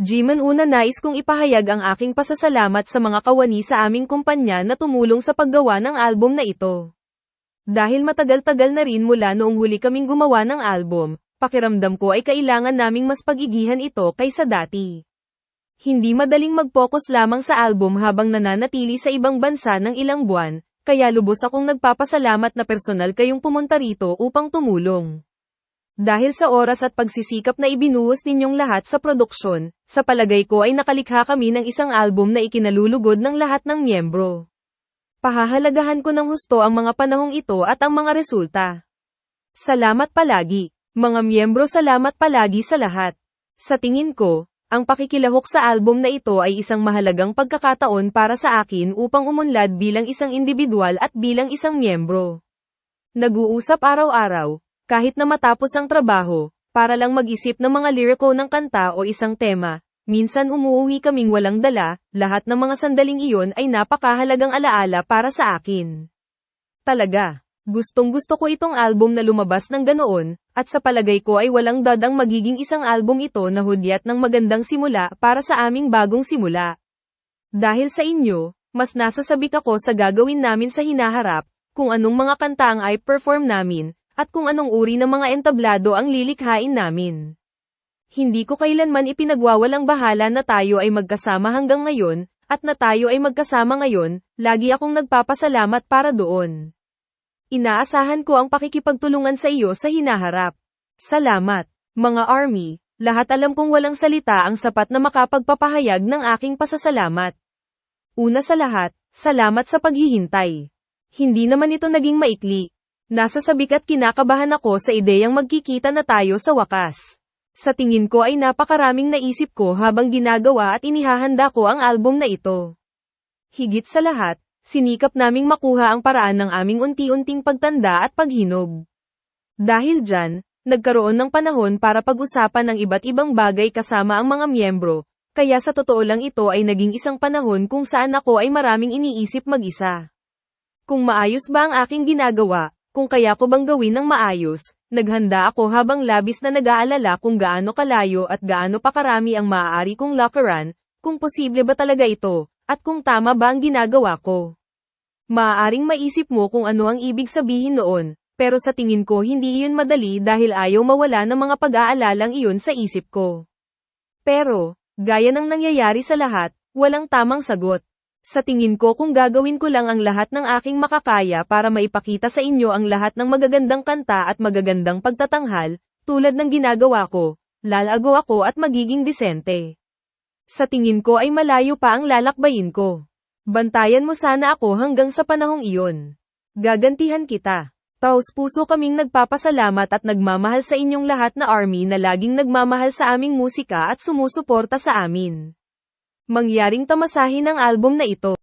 Jiman, una nais kong ipahayag ang aking pasasalamat sa mga kawani sa aming kumpanya na tumulong sa paggawa ng album na ito. Dahil matagal-tagal na rin mula noong huli kaming gumawa ng album, pakiramdam ko ay kailangan naming mas pagigihan ito kaysa dati. Hindi madaling mag-focus lamang sa album habang nananatili sa ibang bansa ng ilang buwan, kaya lubos akong nagpapasalamat na personal kayong pumunta rito upang tumulong. Dahil sa oras at pagsisikap na ibinuhos ninyong lahat sa produksyon, sa palagay ko ay nakalikha kami ng isang album na ikinalulugod ng lahat ng miyembro. Pahahalagahan ko ng husto ang mga panahong ito at ang mga resulta. Salamat palagi, mga miyembro, salamat palagi sa lahat. Sa tingin ko, ang pakikilahok sa album na ito ay isang mahalagang pagkakataon para sa akin upang umunlad bilang isang individual at bilang isang miyembro. Nag-uusap araw-araw, kahit na matapos ang trabaho, para lang mag-isip ng mga liriko ng kanta o isang tema. Minsan umuuwi kaming walang dala, lahat ng mga sandaling iyon ay napakahalagang alaala para sa akin. Talaga, gustong-gusto ko itong album na lumabas ng ganoon, at sa palagay ko ay walang dadang magiging isang album ito na hudyat ng magandang simula para sa aming bagong simula. Dahil sa inyo, mas nasasabik ako sa gagawin namin sa hinaharap, kung anong mga kanta ang i-perform namin, at kung anong uri ng mga entablado ang lilikhain namin. Hindi ko kailanman ipinagwawalang bahala na tayo ay magkasama hanggang ngayon, at na tayo ay magkasama ngayon, lagi akong nagpapasalamat para doon. Inaasahan ko ang pakikipagtulungan sa iyo sa hinaharap. Salamat, mga ARMY, lahat alam kong walang salita ang sapat na makapagpapahayag ng aking pasasalamat. Una sa lahat, salamat sa paghihintay. Hindi naman ito naging maikli. Nasasabik at kinakabahan ako sa ideyang magkikita na tayo sa wakas. Sa tingin ko ay napakaraming naisip ko habang ginagawa at inihahanda ko ang album na ito. Higit sa lahat, sinikap naming makuha ang paraan ng aming unti-unting pagtanda at paghinog. Dahil dyan, nagkaroon ng panahon para pag-usapan ng iba't ibang bagay kasama ang mga miyembro, kaya sa totoo lang ito ay naging isang panahon kung saan ako ay maraming iniisip mag-isa. Kung maayos ba ang aking ginagawa, kung kaya ko bang gawin ng maayos, naghanda ako habang labis na nag-aalala kung gaano kalayo at gaano pa karami ang maaari kong lakaran, kung posible ba talaga ito, at kung tama ba ang ginagawa ko. Maaaring maisip mo kung ano ang ibig sabihin noon, pero sa tingin ko hindi iyon madali dahil ayaw mawala ng mga pag-aalalang iyon sa isip ko. Pero, gaya ng nangyayari sa lahat, walang tamang sagot. Sa tingin ko kung gagawin ko lang ang lahat ng aking makakaya para maipakita sa inyo ang lahat ng magagandang kanta at magagandang pagtatanghal, tulad ng ginagawa ko, lalago ako at magiging disente. Sa tingin ko ay malayo pa ang lalakbayin ko. Bantayan mo sana ako hanggang sa panahong iyon. Gagantihan kita. Taos puso kaming nagpapasalamat at nagmamahal sa inyong lahat na ARMY na laging nagmamahal sa aming musika at sumusuporta sa amin. Mangyaring tamasahin ang album na ito.